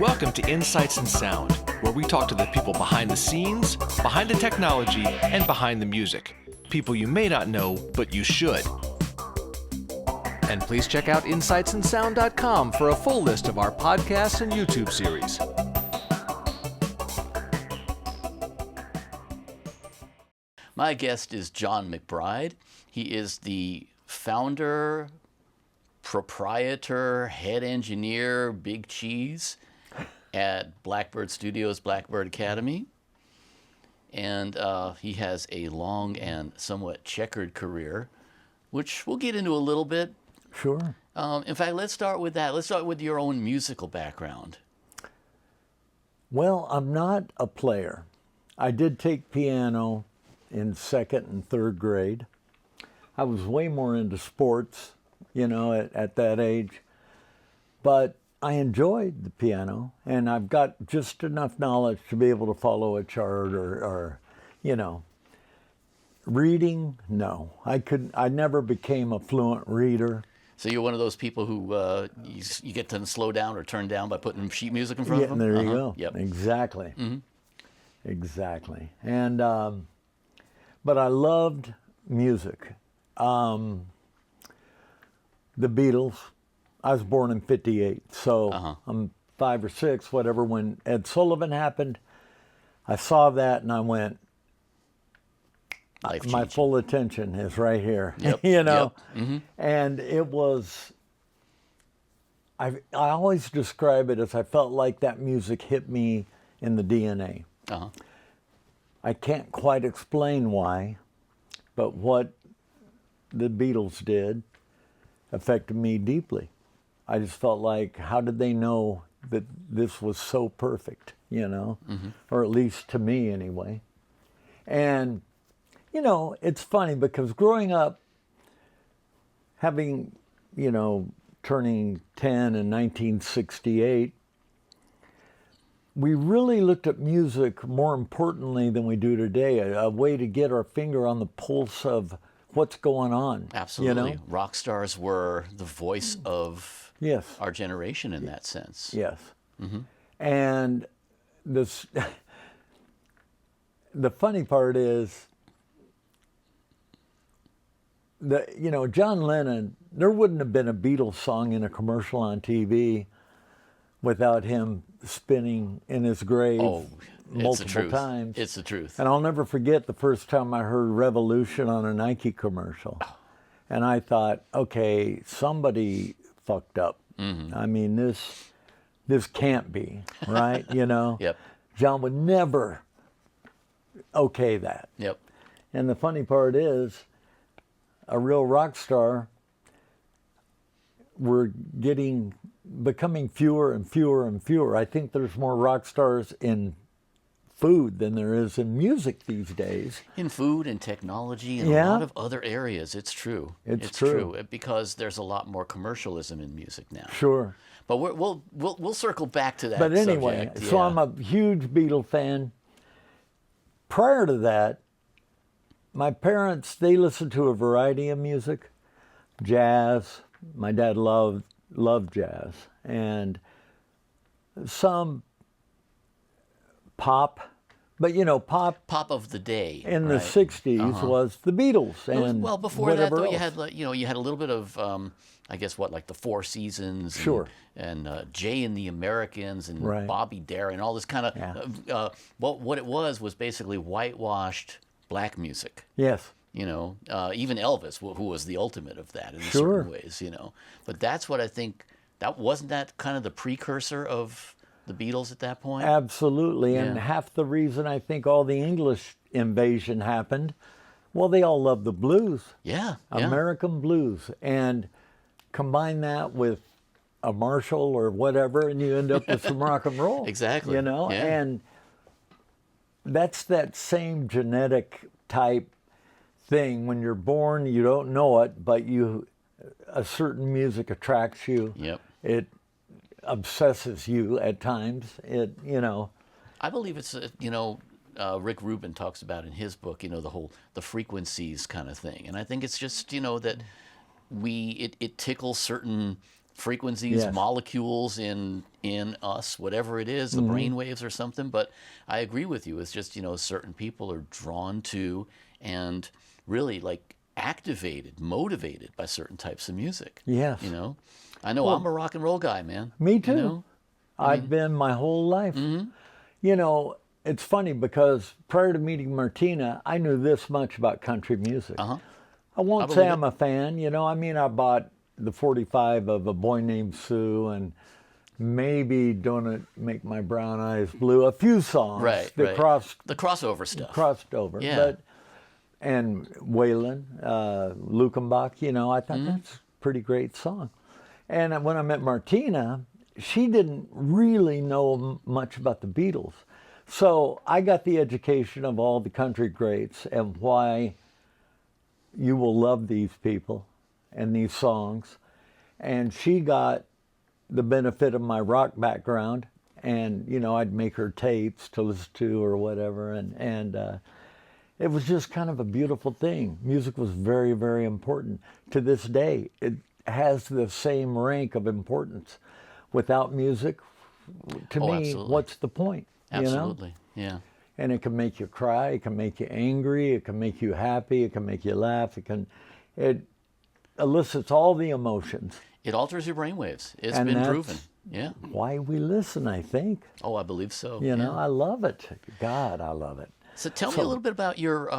Welcome to Insights in Sound, where we talk to the people behind the scenes, behind the technology, and behind the music. People you may not know, but you should. And please check out insightsinsound.com for a full list of our podcasts and YouTube series. My guest is John McBride. He is the founder, proprietor, head engineer, Big Cheese at Blackbird Studios, Blackbird Academy. And he has a long and somewhat checkered career, which we'll get into a little bit. Sure. In fact, let's start with that. Let's start with your own musical background. Well, I'm not a player. I did take piano in second and third grade. I was way more into sports, at that age. But I enjoyed the piano, and I've got just enough knowledge to be able to follow a chart or reading, no. I never became a fluent reader. So you're one of those people who you get them slow down or turn down by putting sheet music in front of them? There you go. Yep. Exactly. Mm-hmm. Exactly. And but I loved music. The Beatles. I was born in 58, so I'm 5 or 6, whatever. When Ed Sullivan happened, I saw that and I went, my full attention is right here, Yep. Yep. Mm-hmm. And it was, I always describe it as I felt like that music hit me in the DNA. I can't quite explain why, but what the Beatles did affected me deeply. I just felt like, how did they know that this was so perfect, or at least to me anyway. And, it's funny because growing up, having, turning 10 in 1968, we really looked at music more importantly than we do today, a way to get our finger on the pulse of what's going on. Absolutely. Rock stars were the voice of our generation in that sense. Yes. Mm-hmm. And the funny part is that, John Lennon, there wouldn't have been a Beatles song in a commercial on TV without him spinning in his grave multiple times. It's the truth. And I'll never forget the first time I heard Revolution on a Nike commercial. And I thought, okay, somebody fucked up. Mm-hmm. I mean, this can't be, right? Yep. John would never okay that. Yep. And the funny part is, a real rock star, we're becoming fewer and fewer and fewer. I think there's more rock stars in food than there is in music these days. In food and technology and a lot of other areas, it's true. It's true because there's a lot more commercialism in music now. Sure. But we'll circle back to that. But anyway, subject. So I'm a huge Beatle fan. Prior to that, my parents, they listened to a variety of music, jazz. My dad loved jazz, and some pop. But pop of the day in the '60s was the Beatles, and before that though, else. you had a little bit of like the Four Seasons, and Jay and the Americans, and Bobby Darin, all this kind of what it was basically whitewashed black music. Yes. Even Elvis, who was the ultimate of that in certain ways. But that's what I think. Wasn't that kind of the precursor of the Beatles at that point? Absolutely, and half the reason I think all the English invasion happened, well, they all love the blues. American blues, and combine that with a Marshall or whatever, and you end up with some rock and roll. Exactly. And that's that same genetic type thing. When you're born, you don't know it, but a certain music attracts you. Yep. It obsesses you at times. I believe it's Rick Rubin talks about in his book, the frequencies kind of thing, and I think it's just that it tickles certain frequencies, Yes. molecules in us, whatever it is, the brain waves or something. But I agree with you. It's just, certain people are drawn to and really like activated, motivated by certain types of music. Yes. I know I'm a rock and roll guy, man. Me too. I've been my whole life. It's funny because prior to meeting Martina, I knew this much about country music. I won't say I'm a fan. I bought the 45 of A Boy Named Sue and maybe Don't It Make My Brown Eyes Blue, a few songs Right. that crossed The crossover stuff. over. Yeah. And Waylon, Lukenbach, I thought that's a pretty great song. And when I met Martina, she didn't really know much about the Beatles. So I got the education of all the country greats and why you will love these people and these songs. And she got the benefit of my rock background. And, I'd make her tapes to listen to or whatever. And it was just kind of a beautiful thing. Music was very, very important. To this day, it has the same rank of importance. Without music, to me, absolutely. what's the point? Absolutely, yeah. And it can make you cry, it can make you angry, it can make you happy, it can make you laugh, it elicits all the emotions. It alters your brainwaves. It's And been that's proven. Yeah. Why we listen, I think. Oh, I believe so. I love it. God, I love it. So tell me a little bit about your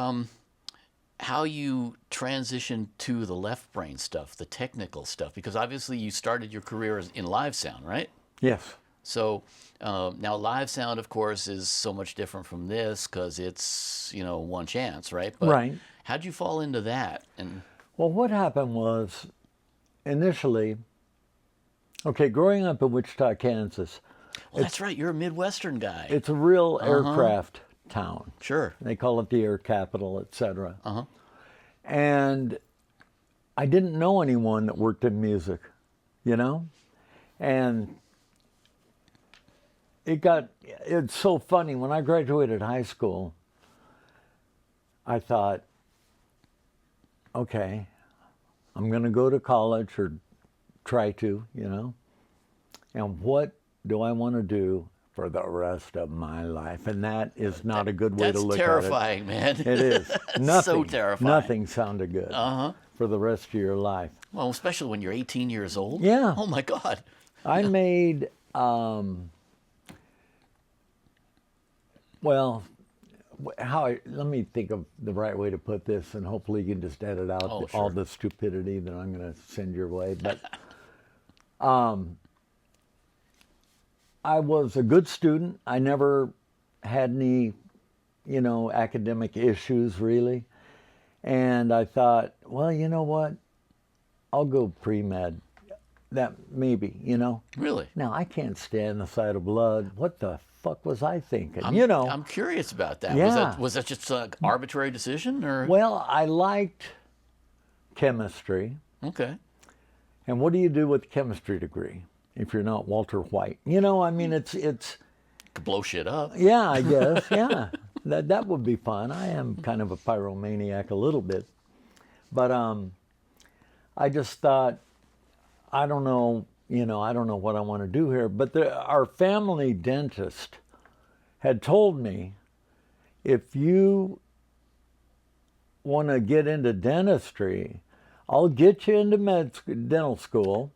how you transitioned to the left brain stuff, the technical stuff, because obviously you started your career in live sound, right? Yes. So now live sound, of course, is so much different from this because it's, one chance, right? But Right. how'd you fall into that? And Well, what happened was, initially, growing up in Wichita, Kansas, well, that's right, you're a Midwestern guy. it's a real aircraft town. Sure. They call it the air capital, etc. And I didn't know anyone that worked in music, And it's so funny. When I graduated high school, I thought, okay, I'm going to go to college or try to, and what do I want to do for the rest of my life? And that is not a good way to look That's terrifying, man. at it. It is. That's so terrifying. Nothing sounded good for the rest of your life. Well, especially when you're 18 years old. Yeah. Oh, my God. I made, let me think of the right way to put this, and hopefully you can just edit out Oh, all sure. the stupidity that I'm going to send your way. But I was a good student. I never had any, academic issues really. And I thought, well, you know what? I'll go pre-med. That maybe, Really? Now, I can't stand the sight of blood. What the fuck was I thinking? I'm curious about that. Yeah. Was that just an arbitrary decision, or? Well, I liked chemistry. Okay. And what do you do with a chemistry degree if you're not Walter White? It's Could blow shit up. yeah, I guess, yeah. That would be fun. I am kind of a pyromaniac a little bit. But I just thought, I don't know what I want to do here. But our family dentist had told me, if you want to get into dentistry, I'll get you into dental school,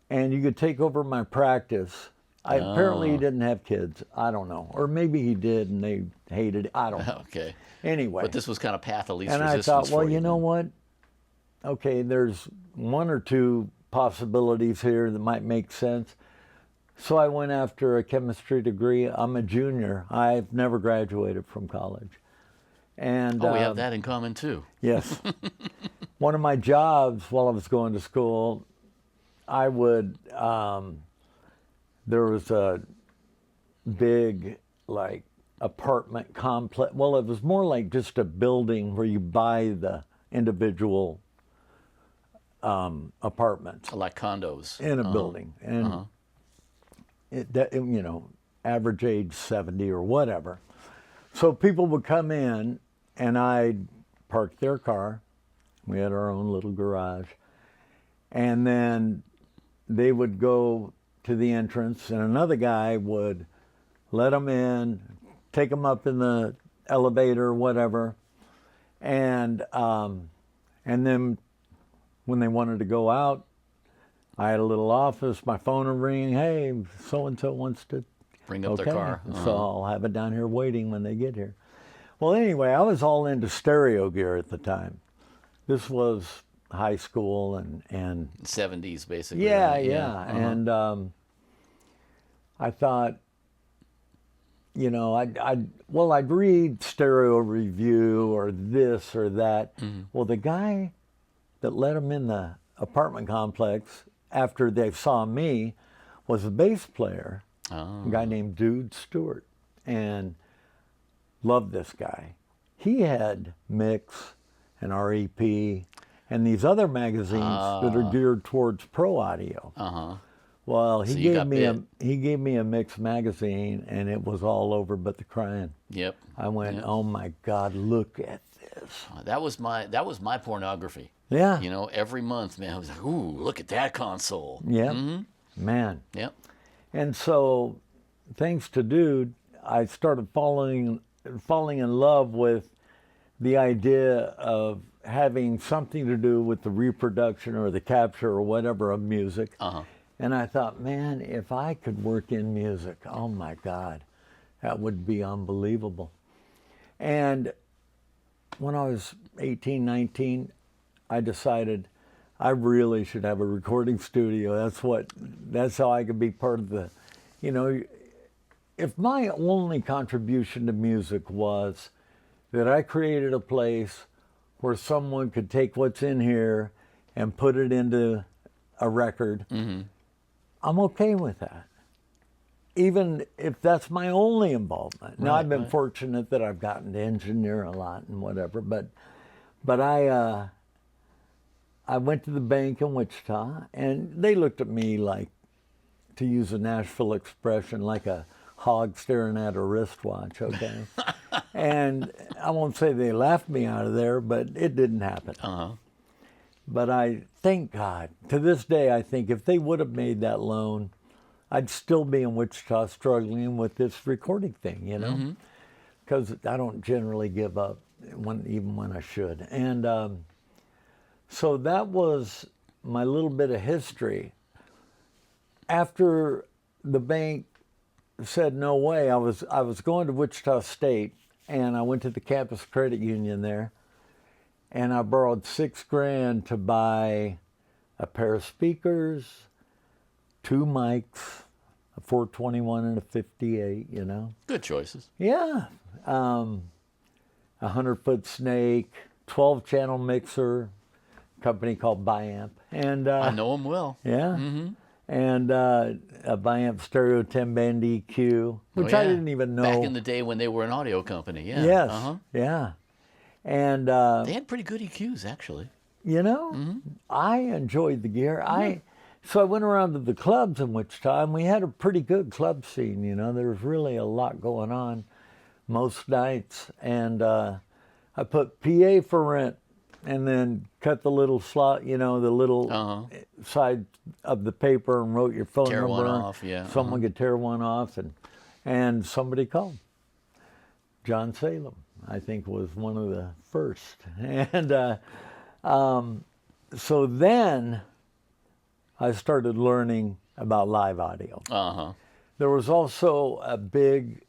and you could take over my practice. Apparently he didn't have kids. I don't know. Or maybe he did and they hated it. I don't know. Okay. Anyway. But this was kind of path of least and resistance I thought, well, for you know what? Okay, there's one or two possibilities here that might make sense. So I went after a chemistry degree. I'm a junior. I've never graduated from college. And we have that in common too. Yes. One of my jobs while I was going to school, I would, there was a big, apartment complex. Well, it was more like just a building where you buy the individual apartments. Like condos. In a building. And, average age 70 or whatever. So people would come in and I'd park their car. We had our own little garage. And then they would go to the entrance, and another guy would let them in, take them up in the elevator or whatever, and then when they wanted to go out, I had a little office, my phone would ring, hey, so-and-so wants to bring up their car. So I'll have it down here waiting when they get here. Well, anyway, I was all into stereo gear at the time. This was high school and 70s, basically. yeah, right? yeah. And I thought, you know, I'd read stereo review or this or that. Well, the guy that let him in the apartment complex after they saw me was a bass player, a guy named Dude Stewart, and loved this guy. He had Mix and REP and these other magazines that are geared towards pro audio. Well, he gave me a Mix magazine, and it was all over but the crying. Yep. I went, oh my God, look at this. That was my pornography. Yeah. You know, every month, man, I was like, ooh, look at that console. Yeah. Man. Yep. And so, thanks to Dude, I started falling in love with the idea of having something to do with the reproduction or the capture or whatever of music. And I thought, man, if I could work in music, oh my God, that would be unbelievable. And when I was 18, 19, I decided I really should have a recording studio. That's how I could be part of the, you know, if my only contribution to music was that I created a place where someone could take what's in here and put it into a record, I'm okay with that. Even if that's my only involvement. Now, I've been fortunate that I've gotten to engineer a lot and whatever, but I went to the bank in Wichita, and they looked at me like, to use a Nashville expression, like a hog staring at a wristwatch, okay? And I won't say they laughed me out of there, but it didn't happen. But I thank God, to this day, I think if they would have made that loan, I'd still be in Wichita struggling with this recording thing, you know? Because I don't generally give up, even when I should. And so that was my little bit of history. After the bank said no way, I was going to Wichita State, and I went to the campus credit union there, and I borrowed $6,000 to buy a pair of speakers, 2 mics, a 421 and a 58, you know. Good choices. Yeah. 100-foot snake, 12-channel mixer, company called Biamp. And I know them well. Yeah. And a Biamp Stereo 10-band EQ, which I didn't even know. Back in the day when they were an audio company, yeah. Yes, yeah. And they had pretty good EQs, actually. You know, I enjoyed the gear. So I went around to the clubs in Wichita, and we had a pretty good club scene, you know. There was really a lot going on most nights. And I put PA for rent, and then cut the little slot, you know, the little side of the paper, and wrote your phone number. Tear one off, yeah. Someone could tear one off, and somebody called. John Salem, I think, was one of the first. And so then I started learning about live audio. There was also a big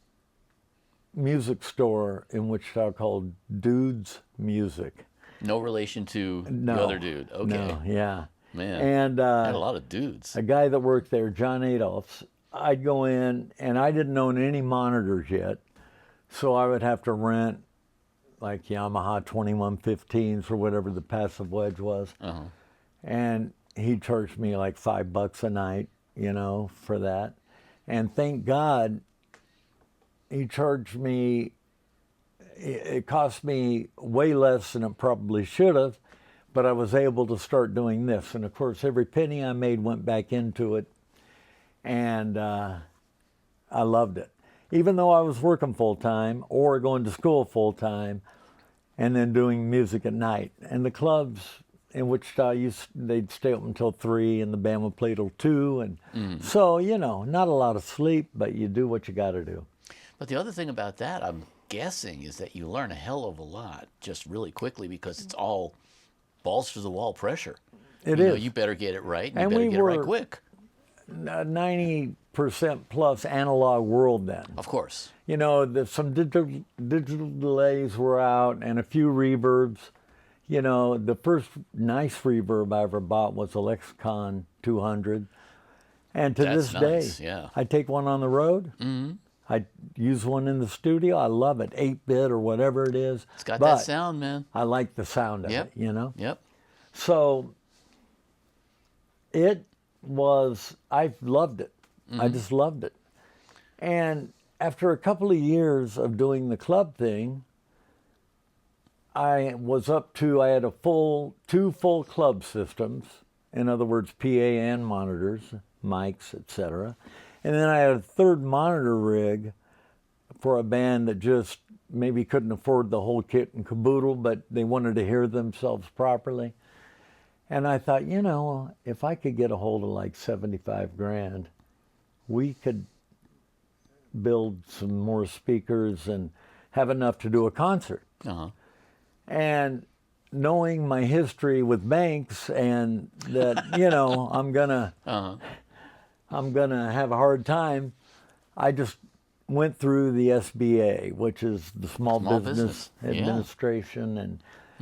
music store in Wichita called Dude's Music. No relation to the other dude. Okay. No, yeah. Man, and had a lot of dudes. A guy that worked there, John Adolphs, I'd go in, and I didn't own any monitors yet, so I would have to rent like Yamaha 2115s or whatever the passive wedge was. And he charged me like $5 a night, you know, for that. And thank God he charged me, it cost me way less than it probably should have, but I was able to start doing this. And of course, every penny I made went back into it, and I loved it. Even though I was working full-time or going to school full-time and then doing music at night. And the clubs, in Wichita, they'd stay up until 3, and the band would play till 2, and so not a lot of sleep, but you do what you got to do. But the other thing about that, I'm guessing, is that you learn a hell of a lot just really quickly because it's all balls to the wall pressure. It is. You better get it right, And you better we get it right were- quick. 90% plus analog world then. Of course. Some digital delays were out and a few reverbs. The first nice reverb I ever bought was a Lexicon 200. And to That's this nice, day, yeah. I take one on the road. Mm-hmm. I use one in the studio. I love it, 8-bit or whatever it is. It's got But that sound, man. I like the sound of Yep. it, Yep. So I loved it. I just loved it. And after a couple of years of doing the club thing, I had two full club systems. In other words, PA and monitors, mics, etc. And then I had a third monitor rig for a band that just maybe couldn't afford the whole kit and caboodle, but they wanted to hear themselves properly. And I thought, if I could get a hold of like 75 grand, we could build some more speakers and have enough to do a concert. Uh-huh. And knowing my history with banks and that, I'm gonna have a hard time, I just went through the SBA, which is the Small Business Administration, and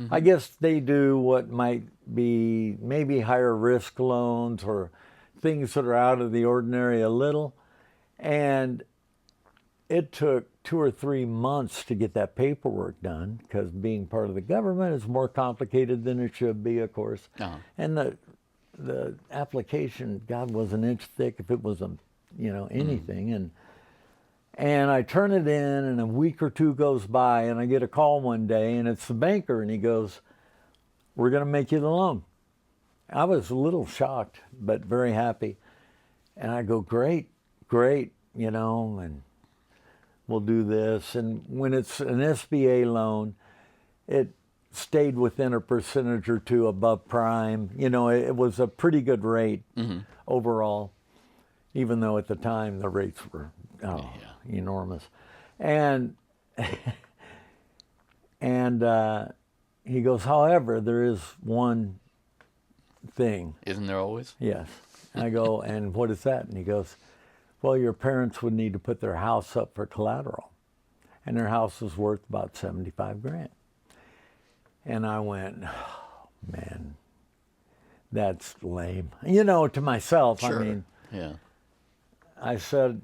I guess they do what might be maybe higher risk loans or things that are out of the ordinary a little. And it took 2 or 3 months to get that paperwork done because being part of the government is more complicated than it should be, of course. Uh-huh. And the application, God, was an inch thick if it was anything. And I turn it in, and a week or two goes by, and I get a call one day, and it's the banker, and he goes, "We're going to make you the loan." I was a little shocked, but very happy. And I go, great, and we'll do this. And when it's an SBA loan, it stayed within a percentage or two above prime. It was a pretty good rate overall, even though at the time the rates were enormous. And he goes, however, there is one thing. Isn't there always? Yes. And I go, and what is that? And he goes, well, your parents would need to put their house up for collateral. And their house was worth about 75 grand. And I went, oh, man, that's lame. To myself, Sure. I mean, Yeah. I said,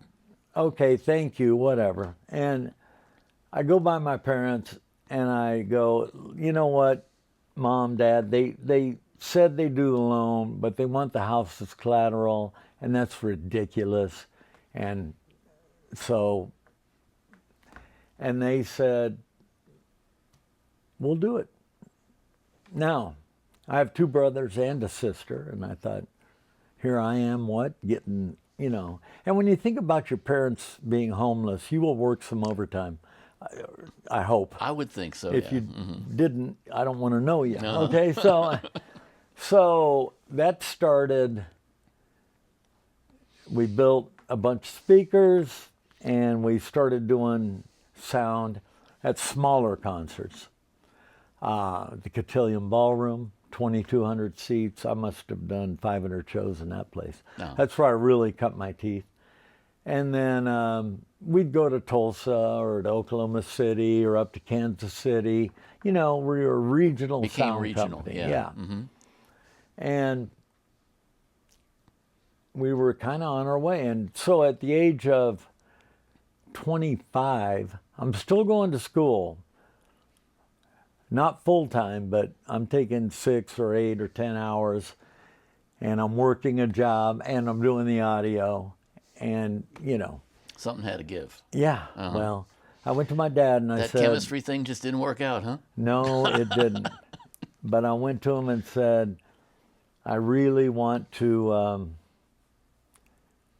okay, thank you, whatever. And I go by my parents and I go, you know what, Mom, Dad, they said they do the loan, but they want the house as collateral, and that's ridiculous. And so, and they said, we'll do it. Now, I have 2 brothers and a sister, and I thought, here I am, getting, And when you think about your parents being homeless, you will work some overtime, I hope. I would think so, If yeah. you didn't, I don't want to know you. No. Okay, so that started, we built a bunch of speakers, and we started doing sound at smaller concerts. The Cotillion Ballroom, 2,200 seats. I must have done 500 shows in that place. No. That's where I really cut my teeth. And then we'd go to Tulsa or to Oklahoma City or up to Kansas City. We were a regional Became sound regional, company. yeah. And we were kind of on our way. And so at the age of 25, I'm still going to school. Not full-time, but I'm taking 6 or 8 or 10 hours, and I'm working a job, and I'm doing the audio, and, Something had to give. Yeah, well, I went to my dad and I That said... chemistry thing just didn't work out, huh? No, it didn't. But I went to him and said, I really want to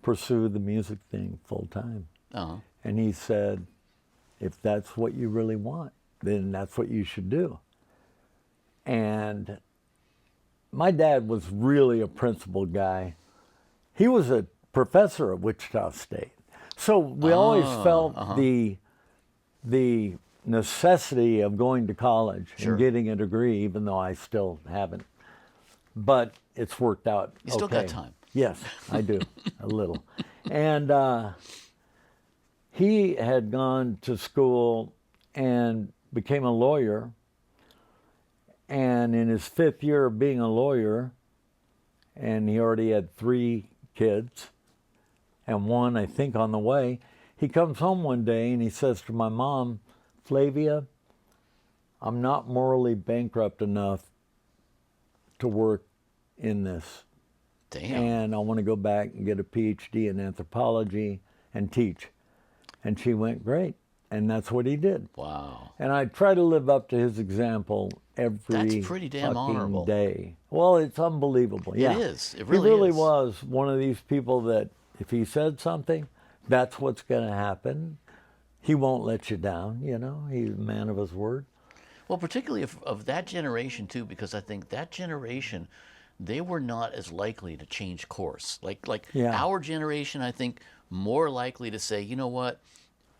pursue the music thing full-time. Uh-huh. And he said, if that's what you really want, then that's what you should do. And my dad was really a principled guy. He was a professor at Wichita State. So we always felt the necessity of going to college and getting a degree, even though I still haven't. But it's worked out. You still got time. Yes, I do, a little. And he had gone to school and became a lawyer. And in his 5th year of being a lawyer, and he already had 3 kids, and 1, I think, on the way, he comes home one day and he says to my mom, Flavia, I'm not morally bankrupt enough to work in this. Damn. And I want to go back and get a PhD in anthropology and teach. And she went, great. And that's what he did. Wow. And I try to live up to his example every That's pretty damn fucking honorable. day. Well, it's unbelievable. Yeah. It is. It really He really is. was one of these people that if he said something, that's what's going to happen. He won't let you down, you know. He's a man of his word. Well, particularly of that generation too, because I think that generation, they were not as likely to change course. Like our generation, I think, more likely to say, you know what,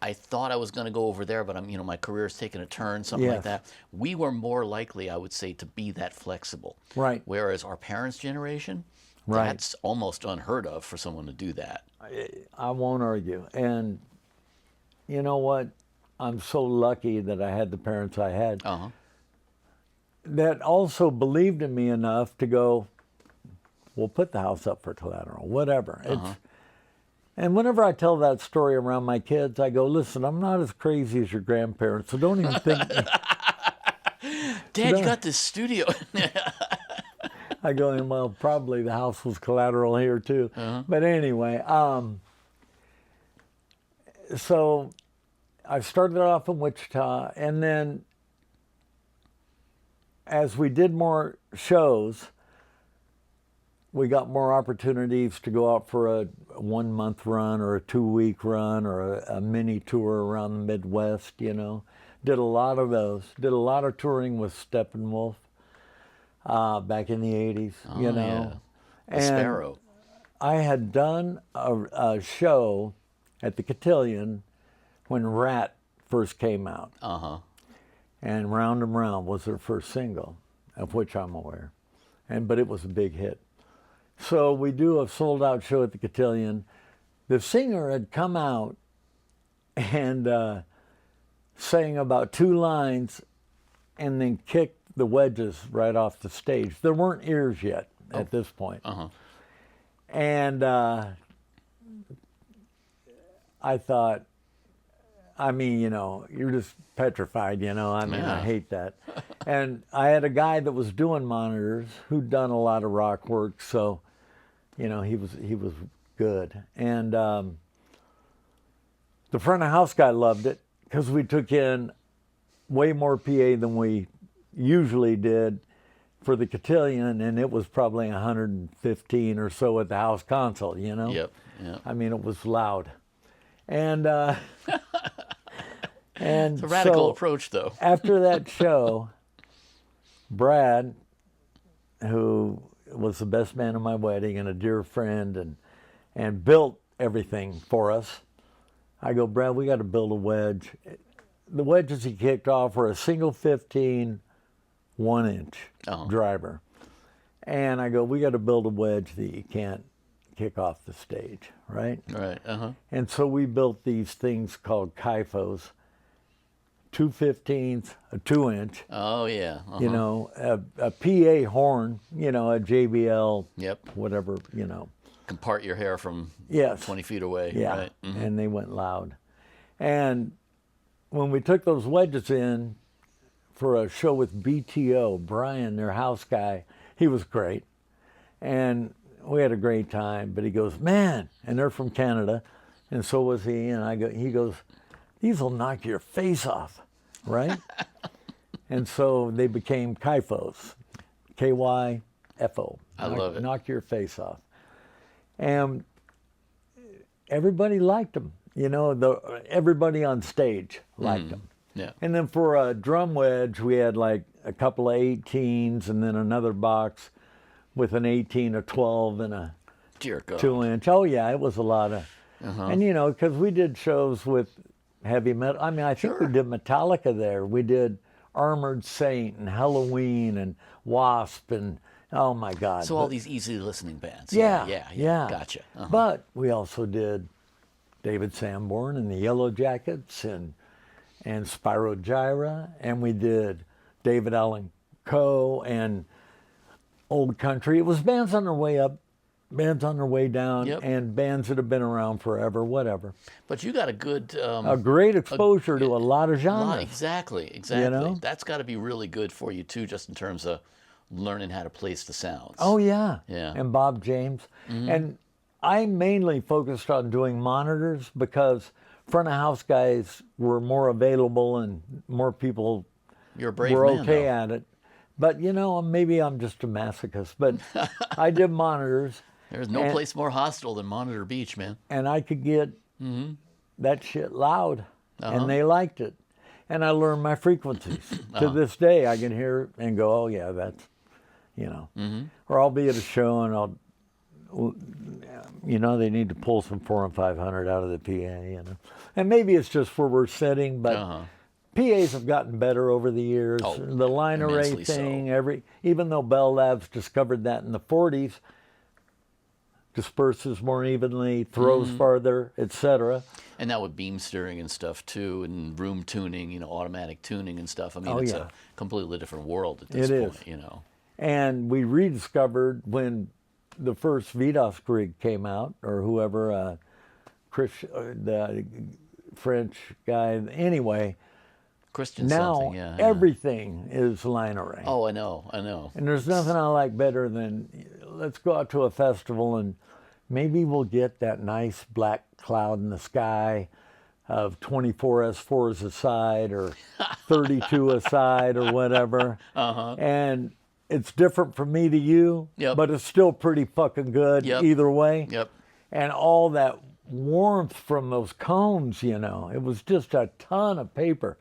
I thought I was going to go over there, but my career's taken a turn, something like that. We were more likely, I would say, to be that flexible. Right. Whereas our parents' generation, that's almost unheard of for someone to do that. I won't argue. And you know what? I'm so lucky that I had the parents I had that also believed in me enough to go, we'll put the house up for collateral, whatever. And whenever I tell that story around my kids, I go, listen, I'm not as crazy as your grandparents, so don't even think. Dad, you got this studio. I go, well, probably the house was collateral here too. But anyway, so I started off in Wichita, and then as we did more shows, we got more opportunities to go out for a 1-month run or a 2-week run or a mini tour around the Midwest, you know. Did a lot of those. Did a lot of touring with Steppenwolf back in the 80s, you know. Yeah. The Sparrow. I had done a show at the Cotillion when Rat first came out. And Round and Round was their first single, of which I'm aware. But it was a big hit. So we do a sold-out show at the Cotillion. The singer had come out and sang about 2 lines and then kicked the wedges right off the stage. There weren't ears yet at this point. And I thought, I mean, you know, you're just petrified, you know. I mean, I hate that. And I had a guy that was doing monitors who'd done a lot of rock work, so, you know, he was good. And the front of house guy loved it because we took in way more PA than we usually did for the Cotillion, and it was probably 115 or so at the house console, you know. Yep. I mean, it was loud. And it's a radical approach, though. After that show, Brad, who was the best man at my wedding and a dear friend and built everything for us, I go, Brad, we got to build a wedge. The wedges he kicked off were a single 15 1-inch driver. And I go, we got to build a wedge that you can't kick off the stage, right? Right, And so we built these things called kyphos, 2/15, a 2-inch. Oh, yeah. You know, a PA horn, you know, a JBL, whatever, you know. Can part your hair from 20 feet away. Yeah, Right? And they went loud. And when we took those wedges in for a show with BTO, Brian, their house guy, he was great. And we had a great time, but he goes, man, and they're from Canada, and so was he, and he goes, these will knock your face off, right? And so they became kyphos, K-Y-F-O. I love it. Knock your face off. And everybody liked them, you know, everybody on stage liked them. Yeah. And then for a drum wedge, we had like a couple of 18s and then another box with an 18, a 12, and a Dear God. 2-inch. Oh yeah, it was a lot of, Uh-huh. and because we did shows with heavy metal. I mean, I think we Sure. did Metallica there. We did Armored Saint and Halloween and Wasp and oh my God. So all these easy listening bands. Yeah, Yeah. Gotcha. Uh-huh. But we also did David Sanborn and the Yellow Jackets and Spyro Gyra, and we did David Allen Coe and Old Country. It was bands on their way up, bands on their way down, Yep. and bands that have been around forever, whatever. But you got a good A great exposure to a lot of genres. Exactly. You know? That's got to be really good for you too, just in terms of learning how to place the sounds. Oh yeah. Yeah. And Bob James. And I mainly focused on doing monitors because front of house guys were more available and more people You're a brave were man, okay though. at it. But maybe I'm just a masochist. But I did monitors, There's no and- place more hostile than Monitor Beach, man. and I could get that shit loud, and they liked it. And I learned my frequencies. To this day, I can hear it and go, oh yeah, that's, Or I'll be at a show and they need to pull some 4 and 500 out of the PA, And maybe it's just where we're sitting, but PAs have gotten better over the years. Oh, The line array immensely so. thing, even though Bell Labs discovered that in the 40s, disperses more evenly, throws farther, etc. And now with beam steering and stuff too, and room tuning, automatic tuning and stuff. I mean, Oh, it's yeah. a completely different world at this It point, is. And we rediscovered when the first VDOS grid came out, or whoever, the French guy. Anyway, Christian now something, yeah. everything is line array. Oh, I know. And there's nothing I like better than let's go out to a festival and maybe we'll get that nice black cloud in the sky of 24 S4s a side or 32 a side or whatever. And it's different from me to you, Yep. but it's still pretty fucking good Yep. either way. Yep. And all that warmth from those cones, it was just a ton of paper.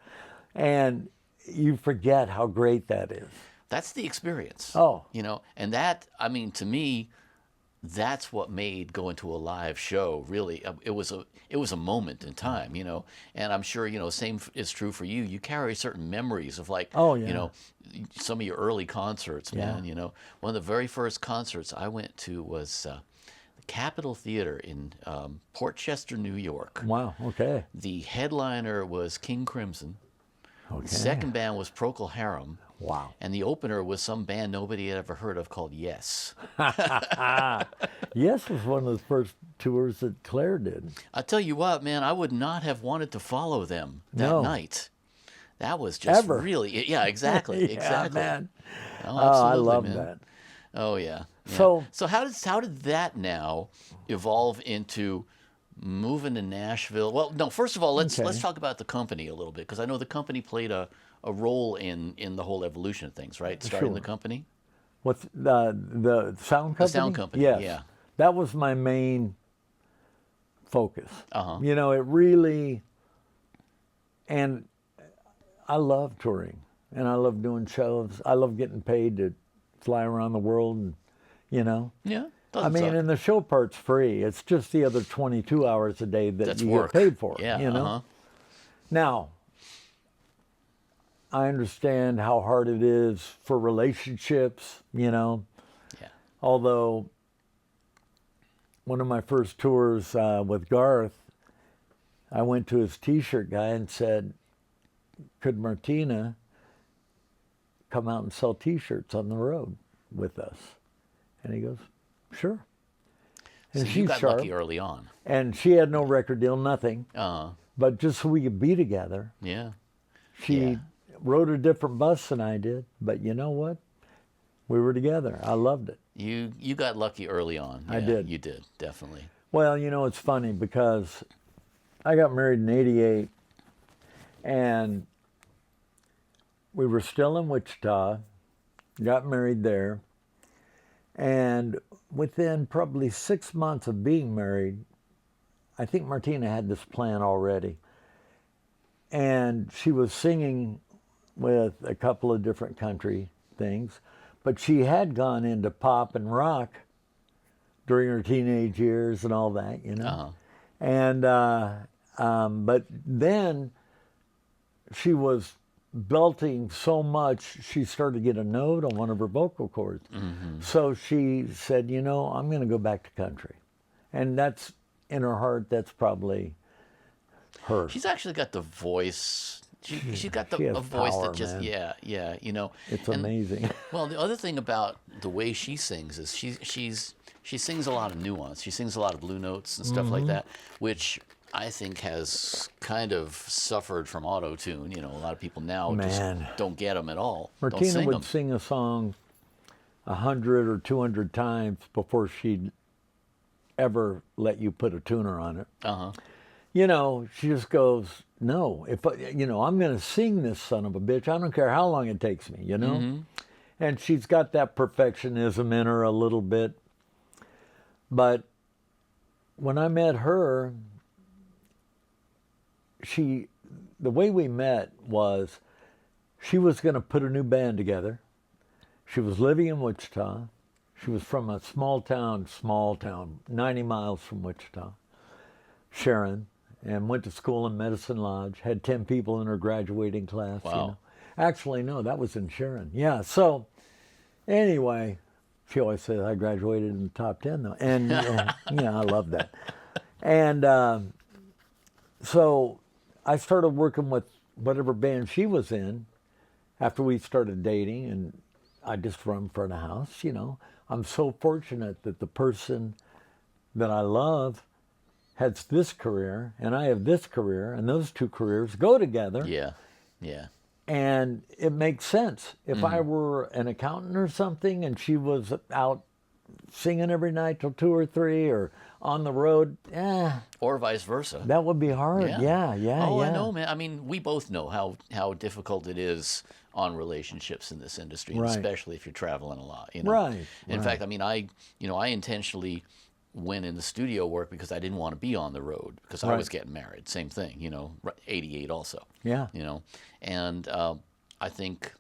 And you forget how great that is. That's the experience. Oh. And that, I mean, to me, that's what made going to a live show really. It was a moment in time, And I'm sure same is true for you. You carry certain memories of some of your early concerts, man. One of the very first concerts I went to was the Capitol Theater in Port Chester, New York. Wow, okay. The headliner was King Crimson. Okay. The second band was Procol Harum. Wow. And the opener was some band nobody had ever heard of called Yes. Yes was one of the first tours that Claire did. I tell you what, man, I would not have wanted to follow them that No. night. That was just Ever. really, yeah, exactly, Yeah, exactly. man. Oh, I absolutely, love man. that. Oh yeah. So- how did that now evolve into moving to Nashville? Well, no, first of all, let's talk about the company a little bit, because I know the company played a role in the whole evolution of things, right? Starting the company. What's the sound company? The sound company, Yes. yeah. That was my main focus. Uh-huh. It really, and I love touring, and I love doing shows. I love getting paid to fly around the world, and Yeah. I mean, and the show part's free. It's just the other 22 hours a day that That's you work. get paid for. Yeah. Uh-huh. Now, I understand how hard it is for relationships, Yeah. Although one of my first tours with Garth, I went to his T-shirt guy and said, could Martina come out and sell T-shirts on the road with us? And he goes, sure. And So she's you got sharp, lucky early on. and she had no record deal, nothing. Uh-huh. But just so we could be together, Yeah. she Yeah. rode a different bus than I did. But you know what? We were together. I loved it. You got lucky early on. I Yeah, did. You did, definitely. Well, it's funny because I got married in '88, and we were still in Wichita, got married there, and within probably 6 months of being married, I think Martina had this plan already, and she was singing with a couple of different country things, but she had gone into pop and rock during her teenage years and all that, you know. And but then she was belting so much, she started to get a note on one of her vocal cords. So she said, you know, I'm going to go back to country. And that's, in her heart, that's probably her. She's actually got the voice. She's got a voice power, that just, man. yeah, you know. It's amazing. Well, the other thing about the way she sings is she sings a lot of nuance. She sings a lot of blue notes and stuff like that, which I think has kind of suffered from auto-tune. You know, a lot of people now just don't get them at all. Martina would sing a song 100 or 200 times before she'd ever let you put a tuner on it. You know, she just goes, no, you know, I'm going to sing this son of a bitch. I don't care how long it takes me, you know? And she's got that perfectionism in her a little bit. But when I met her, the way we met was she was going to put a new band together. She was living in Wichita. She was from a small town, 90 miles from Wichita, Sharon, and went to school in Medicine Lodge, had 10 people in her graduating class. Wow. You know? Actually, no, that was in Sharon. Yeah, so anyway, she always says I graduated in the top 10, though. And, yeah, I love that. And so I started working with whatever band she was in after we started dating, and I just run front of house, you know. I'm so fortunate that the person that I love has this career, and I have this career, and those two careers go together. Yeah, yeah. And it makes sense. If I were an accountant or something and she was out singing every night till 2 or 3 or on the road, or vice versa. That would be hard. Yeah. Oh, I know, man. I mean, we both know how difficult it is on relationships in this industry, and especially if you're traveling a lot. You know? Right. In fact, I mean, I intentionally went in the studio work because I didn't want to be on the road because I was getting married. Same thing, you know, 88 also. Yeah. You know, and I think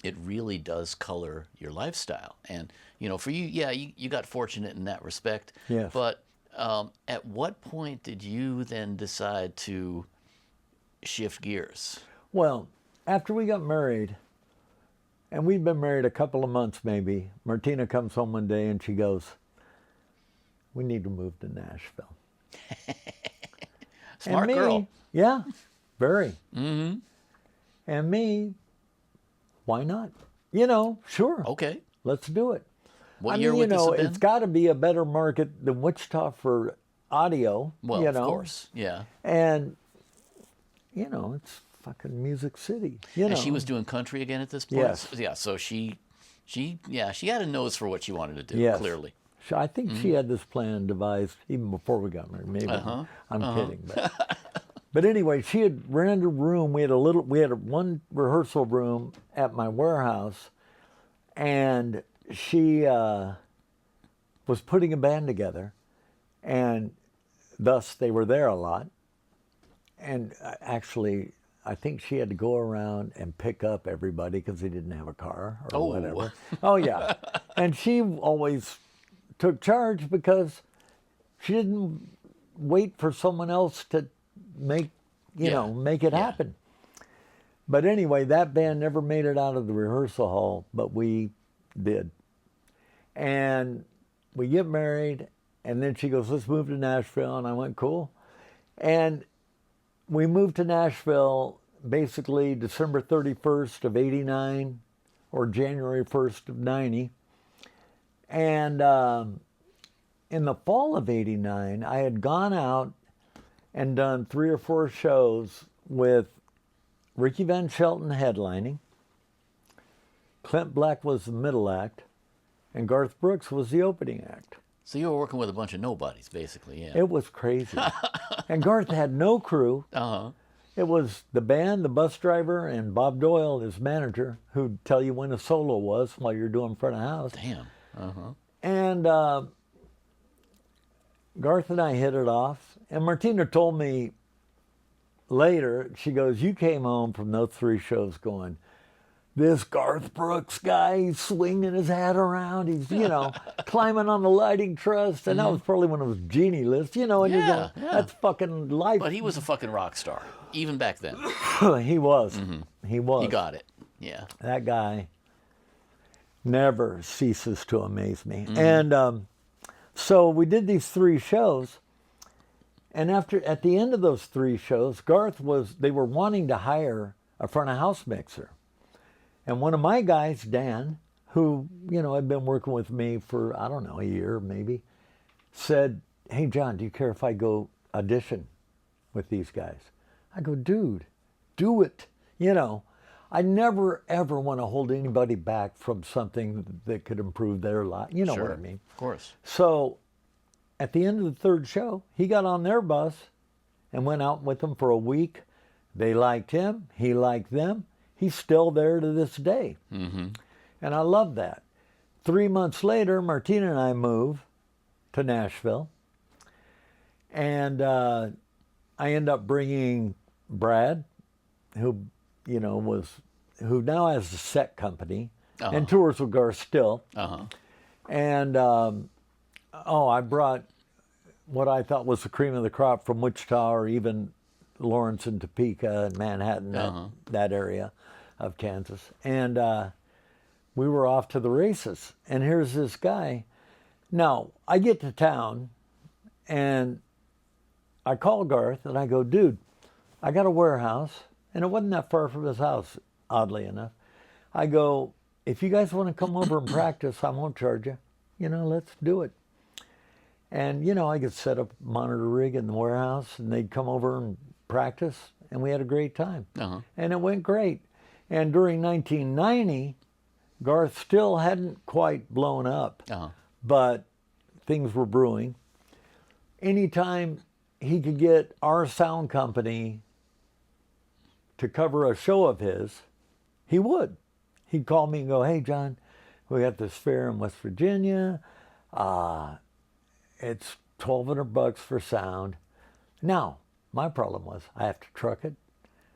it really does color your lifestyle. And, you know, for you, you got fortunate in that respect. Yes. But at what point did you then decide to shift gears? Well, after we got married, and we'd been married a couple of months maybe, Martina comes home one day and she goes, we need to move to Nashville. Smart girl. Yeah, very. And me, why not? You know, sure. Okay. Let's do it. What year would this have been? It's got to be a better market than Wichita for audio. Well, you of know? course, yeah. And, you know, it's fucking Music City. You know. And she was doing country again at this point? Yes. Yeah, so she had a nose for what she wanted to do, Yes. clearly. I think she had this plan devised even before we got married. Maybe I'm kidding, but anyway, she had rented a room. We had one rehearsal room at my warehouse, and she was putting a band together, and thus they were there a lot. And actually, I think she had to go around and pick up everybody because they didn't have a car or whatever. Oh yeah, and she always took charge because she didn't wait for someone else to make it happen. But anyway, that band never made it out of the rehearsal hall, but we did. And we get married, and then she goes, let's move to Nashville, and I went, cool. And we moved to Nashville basically December 31st of 89 or January 1st of 90. And in the fall of 89, I had gone out and done 3 or 4 shows with Ricky Van Shelton headlining. Clint Black was the middle act, and Garth Brooks was the opening act. So you were working with a bunch of nobodies, basically, yeah. It was crazy. And Garth had no crew. It was the band, the bus driver, and Bob Doyle, his manager, who'd tell you when a solo was while you're doing front of house. Damn. And Garth and I hit it off. And Martina told me later, she goes, you came home from those 3 shows going, this Garth Brooks guy, he's swinging his hat around. He's, climbing on the lighting truss. And that was probably when it was Genie List, and you're going, that's fucking life. But he was a fucking rock star, even back then. He was. He was. He got it. Yeah. That guy never ceases to amaze me. And so we did these 3 shows. And at the end of those 3 shows, they were wanting to hire a front of house mixer. And one of my guys, Dan, who, had been working with me for, I don't know, a year maybe, said, hey, John, do you care if I go audition with these guys? I go, dude, do it. I never, ever want to hold anybody back from something that could improve their life. You know what I mean? Of course. So at the end of the 3rd show, he got on their bus and went out with them for a week. They liked him. He liked them. He's still there to this day. And I love that. 3 months later, Martina and I move to Nashville. And I end up bringing Brad, who now has a set company and tours with Garth still. And I brought what I thought was the cream of the crop from Wichita or even Lawrence and Topeka and Manhattan, that area of Kansas. And we were off to the races. And here's this guy. Now, I get to town and I call Garth and I go, dude, I got a warehouse. And it wasn't that far from his house, oddly enough. I go, if you guys want to come over and practice, I won't charge you. Let's do it. And, I could set up a monitor rig in the warehouse and they'd come over and practice. And we had a great time. And it went great. And during 1990, Garth still hadn't quite blown up, but things were brewing. Anytime he could get our sound company to cover a show of his, he would. He'd call me and go, hey, John, we got this fair in West Virginia. It's $1,200 for sound. Now, my problem was I have to truck it.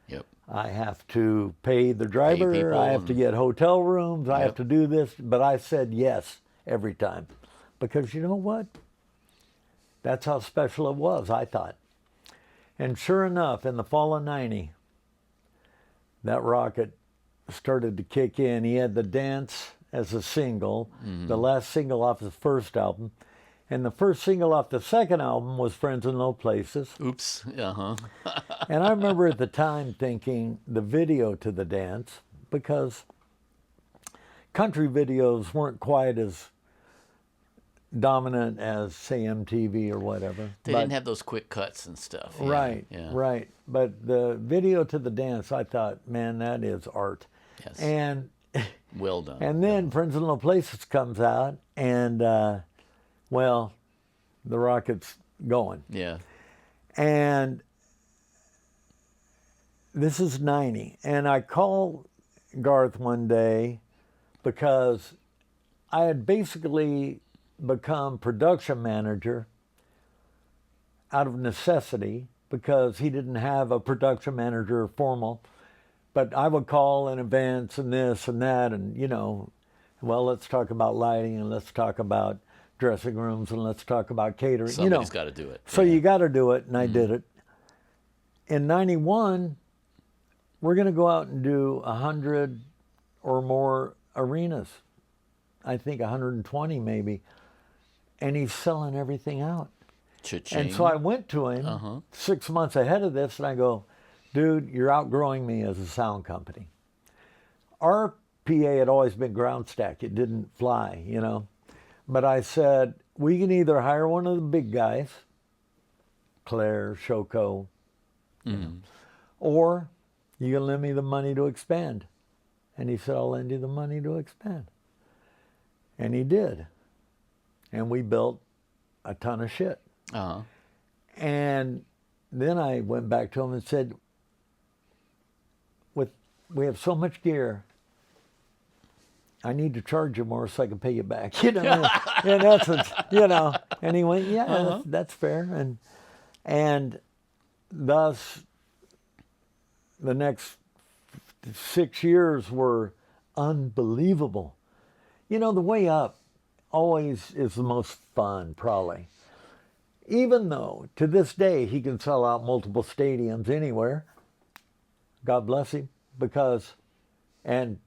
Yep. I have to pay the driver. I have to get hotel rooms. I have to do this. But I said yes every time. Because you know what? That's how special it was, I thought. And sure enough, in the fall of 90, that rocket started to kick in. He had The Dance as a single, the last single off his first album. And the first single off the second album was Friends in Low Places. Oops. And I remember at the time thinking the video to The Dance, because country videos weren't quite as dominant as, say, MTV or whatever. They didn't have those quick cuts and stuff. Right. But the video to The Dance, I thought, man, that is art. Yes. And well done. And then Friends in Low Places comes out, and well, the rocket's going. Yeah. And this is 90. And I call Garth one day because I had basically become production manager out of necessity because he didn't have a production manager formal. But I would call in advance and this and that and, well, let's talk about lighting and let's talk about dressing rooms and let's talk about catering. Somebody's got to do it. So you got to do it, and I did it. In 91, we're going to go out and do 100 or more arenas. I think 120 maybe. And he's selling everything out. Cha-ching. And so I went to him 6 months ahead of this, and I go, dude, you're outgrowing me as a sound company. Our PA had always been ground stack. It didn't fly, But I said, we can either hire one of the big guys, Claire, Shoko, or you can lend me the money to expand. And he said, I'll lend you the money to expand. And he did. And we built a ton of shit. And then I went back to him and said, we have so much gear, I need to charge you more so I can pay you back. In essence, And he went, yeah, that's fair. And thus, the next 6 years were unbelievable. You know, the way up always is the most fun, probably. Even though to this day he can sell out multiple stadiums anywhere, God bless him, because, and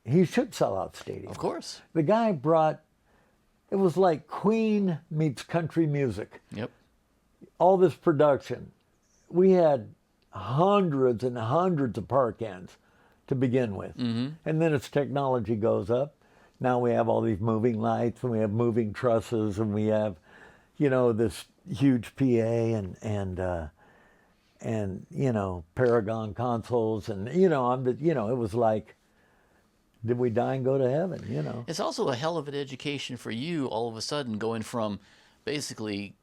he should sell out stadiums. Of course. The guy brought, it was like Queen meets country music. Yep. All this production. We had hundreds and hundreds of park ends to begin with. Mm-hmm. And then as technology goes up, now we have all these moving lights and we have moving trusses and we have, you know, this huge PA and you know, Paragon consoles and, you know, it was like, did we die and go to heaven, you know? It's also a hell of an education for you all of a sudden going from basically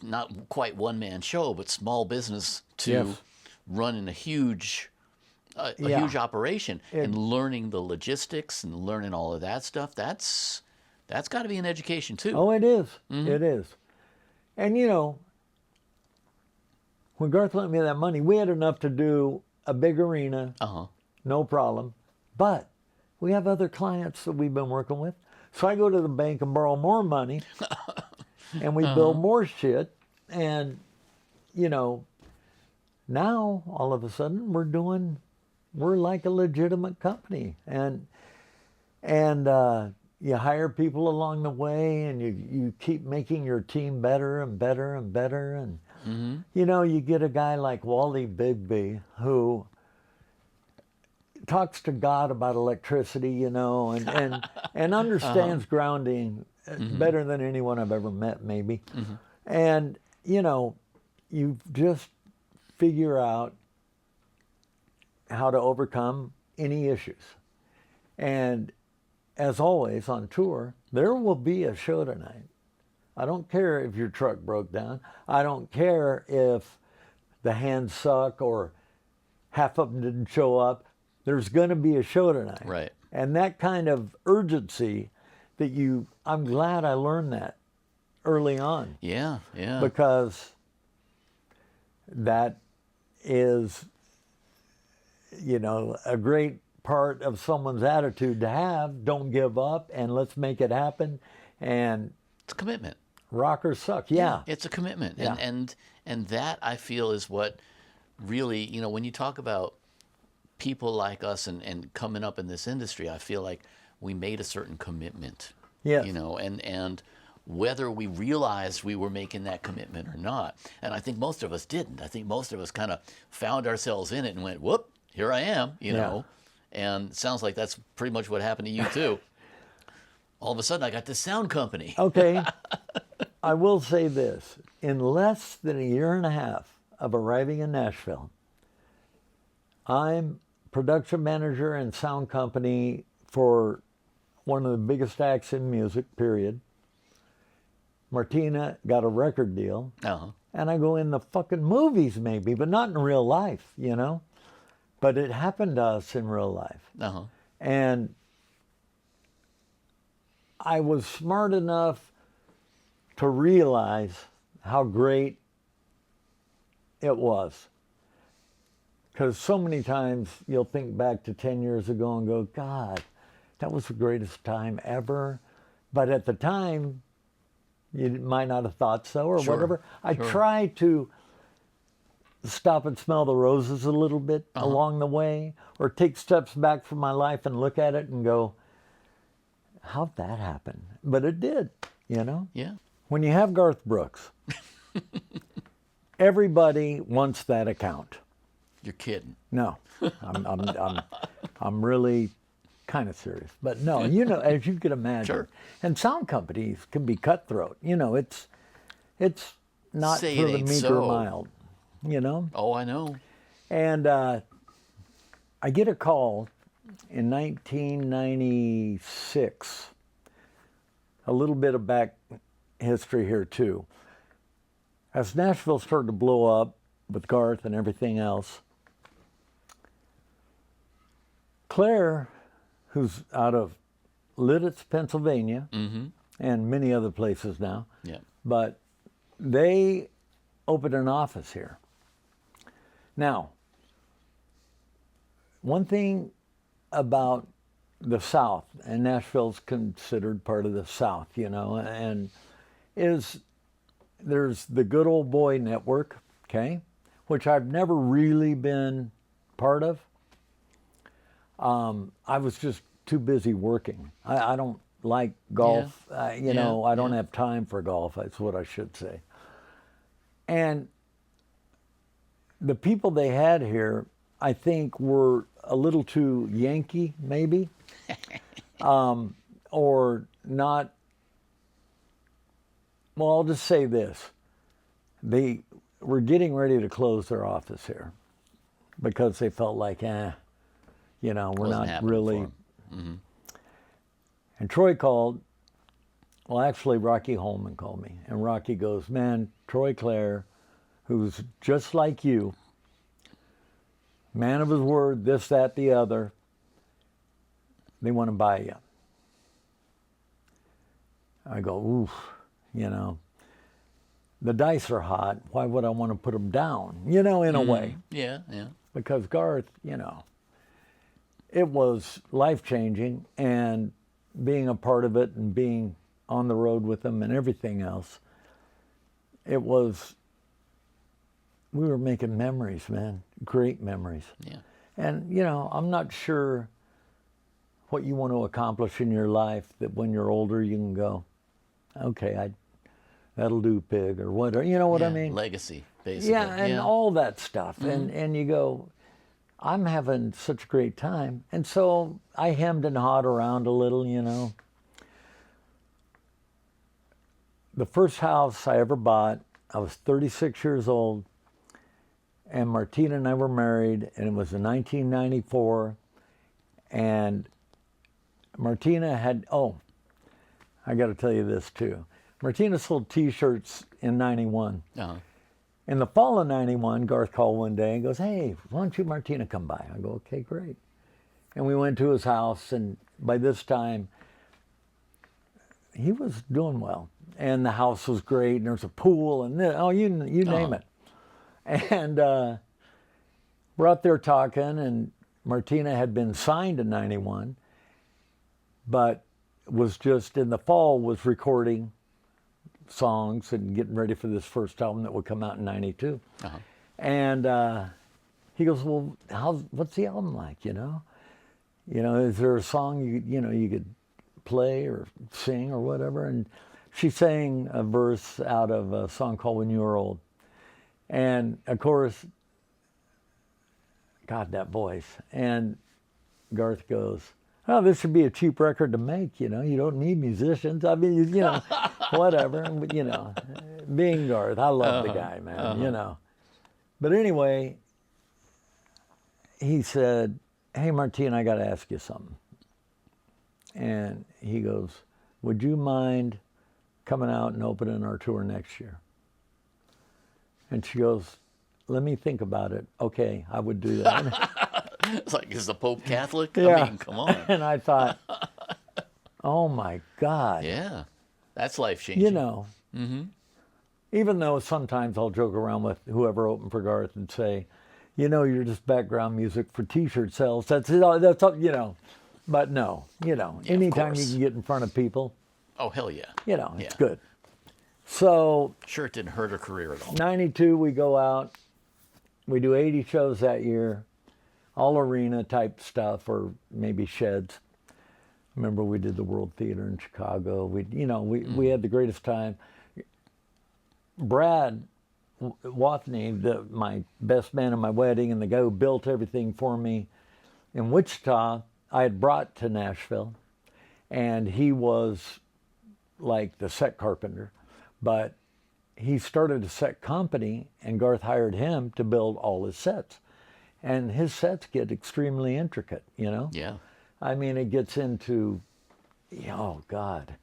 not quite one-man show, but small business to Yes. running a huge Yeah. huge operation and learning the logistics and learning all of that stuff. That's got to be an education too. Oh, it is. It is. And, you know, when Garth lent me that money, we had enough to do a big arena, Uh-huh. no problem. But we have other clients that we've been working with. So I go to the bank and borrow more money and we build more shit. And, you know, now all of a sudden we're like a legitimate company. And you hire people along the way and you keep making your team better and better and better. And, you know, you get a guy like Wally Bigby who talks to God about electricity, you know, and understands grounding better than anyone I've ever met, maybe. And, you know, you just figure out how to overcome any issues. And as always on tour, there will be a show tonight. I don't care if your truck broke down. I don't care if the hands suck or half of them didn't show up. There's going to be a show tonight. Right. And that kind of urgency that I'm glad I learned that early on. Yeah, yeah. Because that is, you know, a great part of someone's attitude to have. Don't give up and let's make it happen. And it's a commitment. Rock or suck. Yeah. It's a commitment. Yeah. And that I feel is what really, you know, when you talk about people like us and coming up in this industry, I feel like we made a certain commitment. Yes. You know, and whether we realized we were making that commitment or not. And I think most of us didn't. I think most of us kind of found ourselves in it and went, whoop, here I am, you know. And it sounds like that's pretty much what happened to you too. All of a sudden I got this sound company. Okay. I will say this. In less than a year and a half of arriving in Nashville, I'm production manager and sound company for one of the biggest acts in music, period. Martina got a record deal. Uh-huh. And I go in the fucking movies maybe, but not in real life, you know? But it happened to us in real life. Uh-huh. And I was smart enough to realize how great it was. Because so many times you'll think back to 10 years ago and go, God, that was the greatest time ever. But at the time, you might not have thought so or Sure, whatever. I sure. try to stop and smell the roses a little bit along the way, or take steps back from my life and look at it and go, how'd that happen? But it did, you know? Yeah. When you have Garth Brooks, everybody wants that account. You're kidding. No, I'm really kind of serious. But no, you know, as you can imagine, Sure. and sound companies can be cutthroat. You know, it's not Say for it the ain't meek so. or mild. You know, Oh, I know. and I get a call in 1996. A little bit of back history here too. As Nashville started to blow up with Garth and everything else, Claire, who's out of Lititz, Pennsylvania, and many other places now, Yeah. but they opened an office here. Now, one thing about the South, and Nashville's considered part of the South, you know, and there's the Good Old Boy Network, okay, which I've never really been part of. I was just too busy working. I don't like golf. You know, I don't have time for golf. That's what I should say. And the people they had here, I think, were a little too Yankee, maybe, or not. Well, I'll just say this. They were getting ready to close their office here because they felt like, you know, we're not really. Mm-hmm. And Troy called. Well, actually, Rocky Holman called me. And Rocky goes, man, Troy Clare, who's just like you, man of his word, this, that, the other, they want to buy you. I go, oof, you know, the dice are hot. Why would I want to put them down, you know, in a way? Yeah, yeah. Because Garth, you know, it was life-changing, and being a part of it and being on the road with them and everything else, we were making memories, man, great memories. Yeah. And, you know, I'm not sure what you want to accomplish in your life that when you're older you can go, okay, that'll do, pig, or whatever, you know what I mean? Legacy, basically. Yeah, and all that stuff. Mm-hmm. And you go, I'm having such a great time. And so I hemmed and hawed around a little, you know. The first house I ever bought, I was 36 years old, and Martina and I were married, and it was in 1994, and Martina had, I got to tell you this too. Martina sold T-shirts in 91. Uh-huh. In the fall of 91, Garth called one day and goes, hey, why don't you, Martina, come by? I go, okay, great. And we went to his house, and by this time, he was doing well. And the house was great, and there was a pool, and you name it. And we're out there talking, and Martina had been signed in 91, but was just in the fall was recording songs and getting ready for this first album that would come out in 92. Uh-huh. And he goes, well, what's the album like, you know? You know, is there a song you could play or sing or whatever? And she sang a verse out of a song called When You Were Old. And, of course, God, that voice. And Garth goes, oh, this should be a cheap record to make, you know. You don't need musicians. I mean, you know, whatever. But, you know, being Garth, I love the guy, man, you know. But anyway, he said, hey, Martina, I got to ask you something. And he goes, would you mind coming out and opening our tour next year? And she goes, let me think about it. Okay, I would do that. It's like, is the Pope Catholic? Yeah. I mean, come on. And I thought, oh my God. Yeah, that's life-changing. You know, even though sometimes I'll joke around with whoever opened for Garth and say, you know, you're just background music for T-shirt sales. That's you know. But no, you know, anytime you can get in front of people. Oh, hell yeah. You know, it's good. So. Sure, it didn't hurt her career at all. 92, we go out. We do 80 shows that year. All arena type stuff, or maybe sheds. Remember, we did the World Theater in Chicago. We had the greatest time. Brad Wathney, my best man at my wedding, and the guy who built everything for me in Wichita, I had brought to Nashville, and he was like the set carpenter, but he started a set company, and Garth hired him to build all his sets. And his sets get extremely intricate, you know? Yeah. I mean, it gets into, oh, God.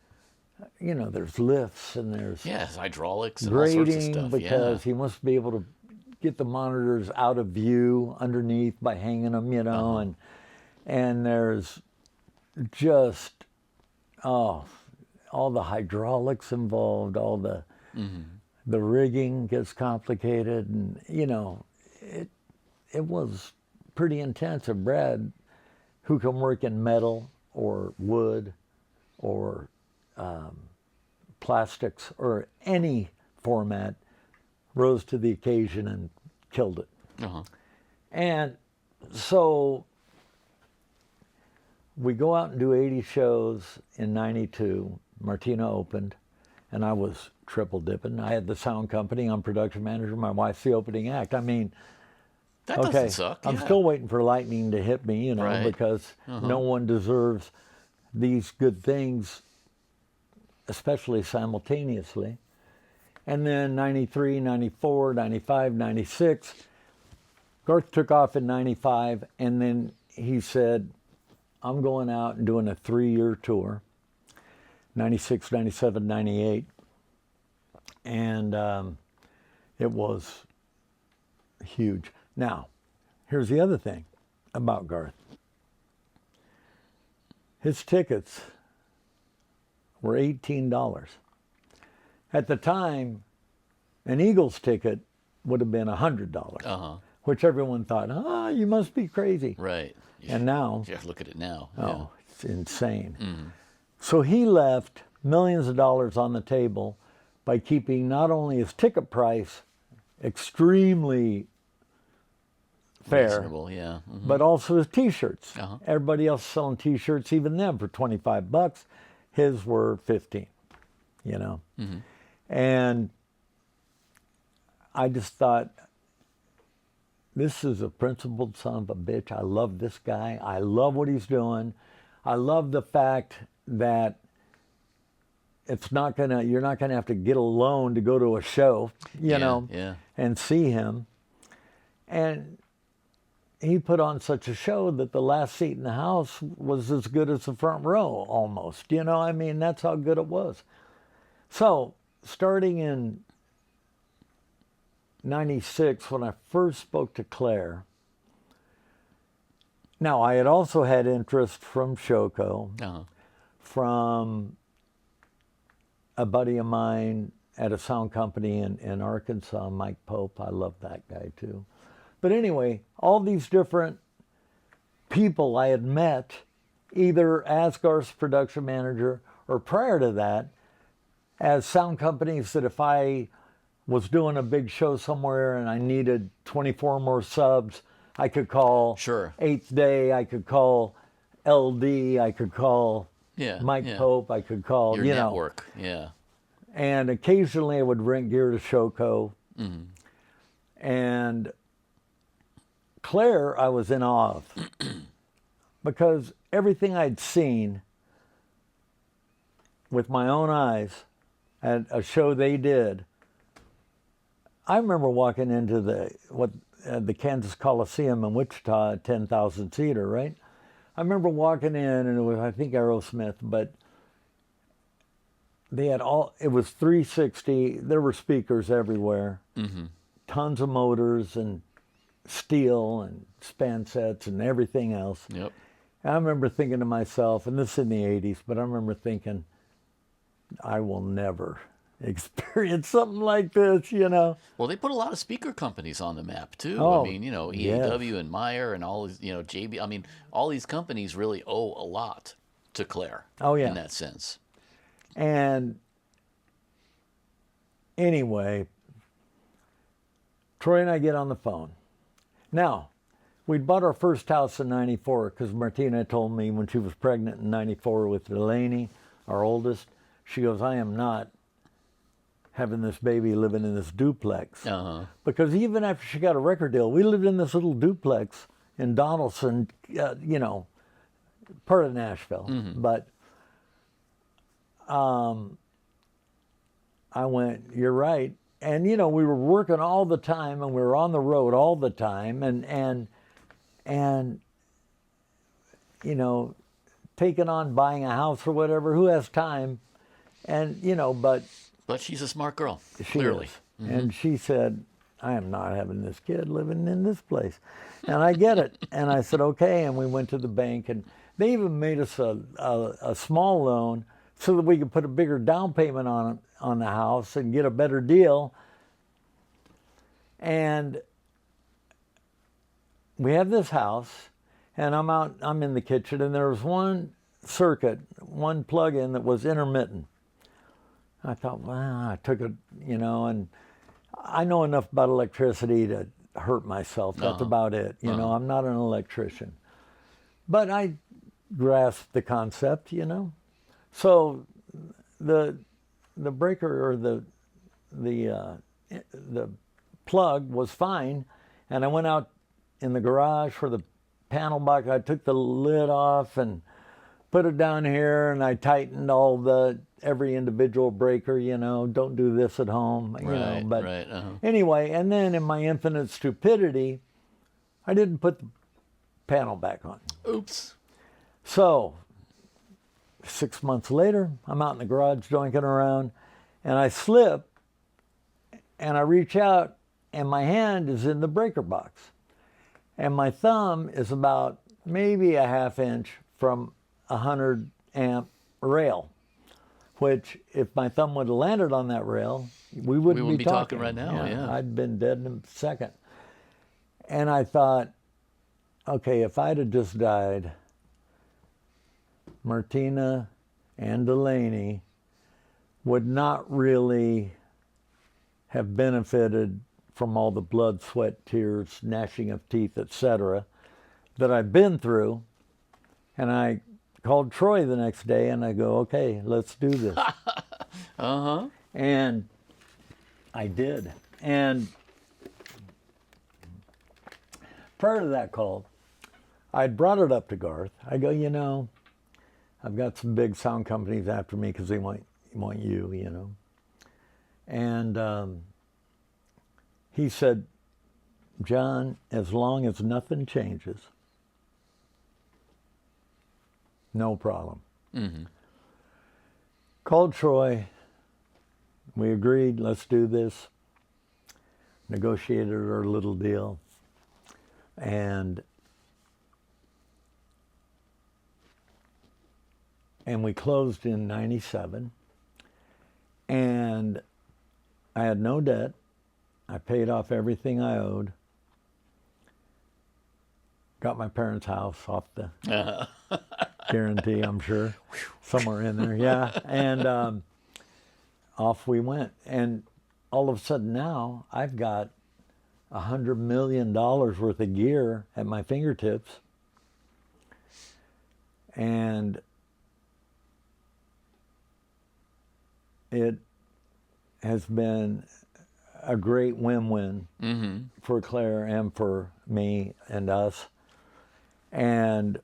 You know, there's lifts and there's... Yes, hydraulics and all sorts of stuff. Grading, because he must be able to get the monitors out of view underneath by hanging them, you know? And there's just, all the hydraulics involved, all the rigging gets complicated, and, you know, it was pretty intense. And Brad, who can work in metal or wood or plastics or any format rose to the occasion and killed it. Uh-huh. And so we go out and do 80 shows in 92. Martina opened, and I was triple dipping. I had the sound company, I'm production manager, my wife's the opening act. I mean, That okay, doesn't suck. I'm yeah. still waiting for lightning to hit me, Right. because no one deserves these good things, especially simultaneously. And then 93, 94, 95, 96, Garth took off in 95, and then he said, I'm going out and doing a 3-year tour, 96, 97, 98. And it was huge. Now, here's the other thing about Garth. His tickets were $18. At the time, an Eagles ticket would have been $100, Uh-huh. which everyone thought, you must be crazy. Right. And now, Yeah, look at it now. oh, it's insane. So he left millions of dollars on the table by keeping not only his ticket price extremely fair, Reasonable, yeah. Mhm. but also his T-shirts. Uh-huh. Everybody else selling T-shirts, even them, for $25. His were $15. And I just thought, this is a principled son of a bitch. I love this guy. I love what he's doing. I love the fact that you're not gonna have to get a loan to go to a show, Yeah. and see him. And he put on such a show that the last seat in the house was as good as the front row, almost. That's how good it was. So, starting in 96, when I first spoke to Claire, now I had also had interest from Shoko, Uh-huh. from a buddy of mine at a sound company in Arkansas, Mike Pope. I love that guy too. But anyway, all these different people I had met, either as Garth's production manager or prior to that, as sound companies, that if I was doing a big show somewhere and I needed 24 more subs, I could call Sure. Eighth Day, I could call LD, I could call Yeah. Mike yeah. Pope, I could call, Your network, yeah. And occasionally I would rent gear to Shoko. And Claire, I was in awe of. Because everything I'd seen with my own eyes at a show they did, I remember walking into the Kansas Coliseum in Wichita, 10,000 seater, right? I remember walking in, and it was, I think, Aerosmith, but they had it was 360. There were speakers everywhere, tons of motors and steel and span sets and everything else. Yep. And I remember thinking to myself, and this is in the 80s, but I remember thinking, I will never experience something like this, Well, they put a lot of speaker companies on the map too. Oh, EAW and Meyer and all these, JB. All these companies really owe a lot to Claire. Oh, yeah. In that sense. And anyway, Troy and I get on the phone. Now, we'd bought our first house in 94 because Martina told me when she was pregnant in 94 with Delaney, our oldest, she goes, I am not having this baby living in this duplex. Uh-huh. Because even after she got a record deal, we lived in this little duplex in Donaldson, part of Nashville. But I went, you're right. And, we were working all the time, and we were on the road all the time, and taking on buying a house or whatever. Who has time? And, But she's a smart girl, she clearly. is. And she said, I am not having this kid living in this place. And I get it. And I said, okay. And we went to the bank, and they even made us a small loan so that we could put a bigger down payment on the house and get a better deal. And we have this house, and I'm in the kitchen, and there was one circuit, one plug-in that was intermittent. I thought, well, I took it, and I know enough about electricity to hurt myself. That's about it. I'm not an electrician. But I grasped the concept, So the breaker or the plug was fine, and I went out in the garage for the panel box. I took the lid off and put it down here, and I tightened every individual breaker. Don't do this at home. But anyway, and then in my infinite stupidity, I didn't put the panel back on. Oops. So 6 months later, I'm out in the garage doinking around, and I slip, and I reach out, and my hand is in the breaker box. And my thumb is about maybe a half inch from a 100 amp rail, which if my thumb would have landed on that rail, we wouldn't be talking right now. Yeah. I'd been dead in a second. And I thought, okay, if I'd have just died, Martina and Delaney would not really have benefited from all the blood, sweat, tears, gnashing of teeth, etc., that I've been through. And I called Troy the next day and I go, okay, let's do this. And I did. And prior to that call, I'd brought it up to Garth. I go, I've got some big sound companies after me because they want you, And he said, John, as long as nothing changes, no problem. Mm-hmm. Called Troy. We agreed, let's do this. Negotiated our little deal. And we closed in 97. And I had no debt. I paid off everything I owed. Got my parents' house off the guarantee, I'm sure. Somewhere in there, yeah. And off we went. And all of a sudden now, I've got $100 million worth of gear at my fingertips. And it has been a great win-win for Claire and for me and us. And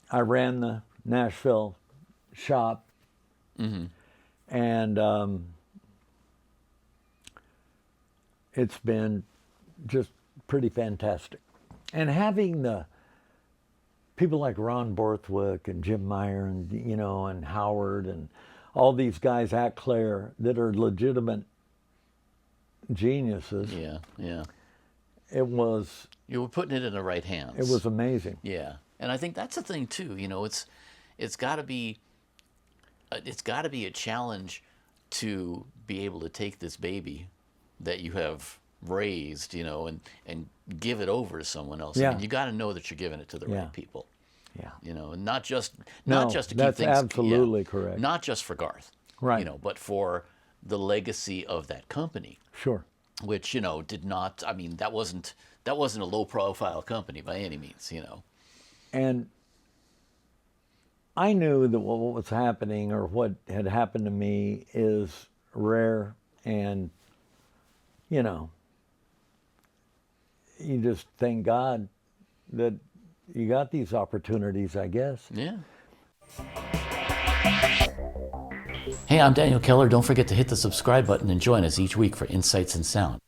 I ran the Nashville shop, and it's been just pretty fantastic. And having the people like Ron Borthwick and Jim Meyer and and Howard and all these guys at Claire that are legitimate geniuses. Yeah. It was. You were putting it in the right hands. It was amazing. Yeah, and I think that's the thing too. It's got to be a challenge to be able to take this baby that you have raised, and give it over to someone else. Yeah. I mean, you got to know that you're giving it to the right people. Yeah. And not just to keep that's things. Absolutely correct. Not just for Garth. Right. But for the legacy of that company. Sure. Which did not. I mean, that wasn't a low-profile company by any means. And I knew that what was happening or what had happened to me is rare, and you just thank God that you got these opportunities, I guess. Yeah. Hey, I'm Daniel Keller. Don't forget to hit the subscribe button and join us each week for Insights in Sound.